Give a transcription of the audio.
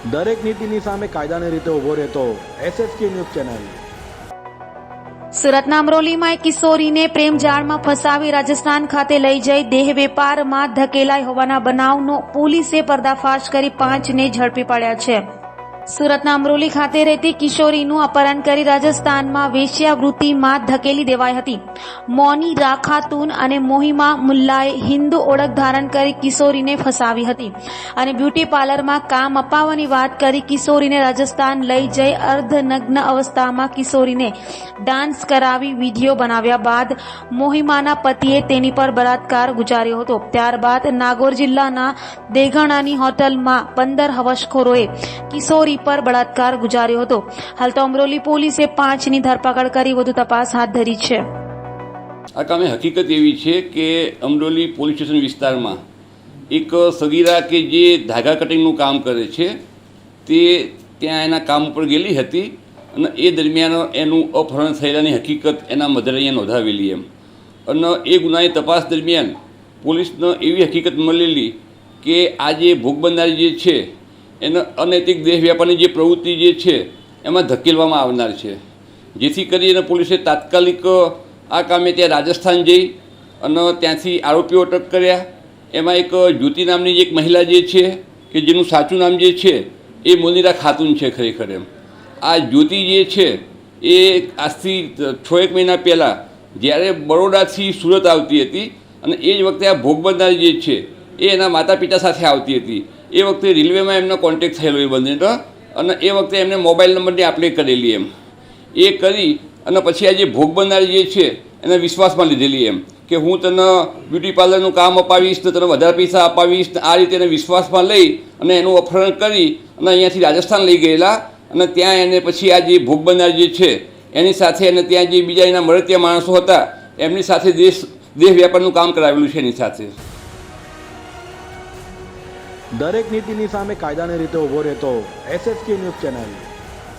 દરેક નીતિની સામે કાયદાની રીતે ઊભો રહેતો SSK ન્યૂઝ ચેનલ। સુરતના અમરોલીમાં એક કિશોરીને પ્રેમ જાળમાં ફસાવી રાજસ્થાન ખાતે લઈ જઈ દેહ વેપારમાં ધકેલાઈ હોવાના બનાવનો પોલીસે પર્દાફાશ કરી 5ને ઝડપી પાડ્યા છે। સુરતના અમરોલી ખાતે રહેતી કિશોરીનું અપહરણ કરી રાજસ્થાનમાં વેશ્યાવૃત્તિમાં ધકેલી દેવાઈ હતી। મોની રાખાતુન અને મોહિમા મુલ્લાએ હિન્દુ ઓળખ ધારણ કરી કિશોરીને ફસાવી હતી અને બ્યુટી પાર્લરમાં કામ અપાવવાની વાત કરી કિશોરીને રાજસ્થાન લઈ જઈ અર્ધનગ્ન અવસ્થામાં કિશોરીને ડાન્સ કરાવી વિડીયો બનાવ્યા બાદ મોહિમાના પતિએ તેની પર બળાત્કાર ગુજાર્યો હતો। ત્યારબાદ નાગોર જિલ્લાના દેગણાની હોટલમાં 15 હવસખોરોએ કિશોરી પર બળાત્કાર ગુજાર્યો હતો। હાલ તો અમરોલી પોલીસે 5ની ધરપકડ કરી વધુ તપાસ હાથ ધરી છે। આ કામે હકીકત એવી છે કે અમરોલી પોલીસ સ્ટેશન વિસ્તારમાં એક સગીરા કે જે ધાગા કટિંગનું કામ કરે છે તે ત્યાં એના કામ ઉપર ગયેલી હતી અને એ દરમિયાન એનું અપહરણ થયેલાની હકીકત એના મધરે અહીંયા નોંધાવેલી એમ અને એ ગુનાની તપાસ દરમિયાન પોલીસને એવી હકીકત મળેલી કે આ જે ભોગ બનનારી જે છે એને અનૈતિક દેહ વ્યાપારની જે પ્રવૃત્તિ જે છે એમાં ધકેલવામાં આવનાર છે, જેથી કરીને પોલીસે તાત્કાલિક આ કામે ત્યાં રાજસ્થાન જઈ અને ત્યાંથી આરોપીઓ અટક કર્યા। એમાં એક જ્યોતિ નામની એક મહિલા જે છે કે જેનું સાચું નામ જે છે એ મોનિરા ખાતુન છે ખરેખર એમ। આ જ્યોતિ જે છે એ આજથી 6-1 મહિના પહેલાં જ્યારે બરોડાથી સુરત આવતી હતી અને એ જ વખતે આ ભોગ બનનારી જે છે એ એના માતા પિતા સાથે આવતી હતી। એ વખતે રેલવેમાં એમનો કોન્ટેક્ટ થયેલો એ બંનેનો અને એ વખતે એમને મોબાઈલ નંબરની આપ લે કરેલી એમ। એ કરી અને પછી આ જે ભોગ બનનારી જે છે એને વિશ્વાસમાં લીધેલી એમ કે હું તને બ્યુટી પાર્લરનું કામ અપાવીશ ને તને વધારે પૈસા અપાવીશ ને આ રીતે એને વિશ્વાસમાં લઈ અને એનું અપહરણ કરી અને અહીંયાથી રાજસ્થાન લઈ ગયેલા અને ત્યાં એને પછી આ જે ભોગ બનનાર જે છે એની સાથે અને ત્યાં જે બીજા એના મળતિયા માણસો હતા એમની સાથે દેહ વ્યાપારનું કામ કરાવેલું છે એની સાથે। દરેક નીતિની સામે કાયદાની રીતે ઊભો રહેતો SSK ન્યૂઝ ચેનલ।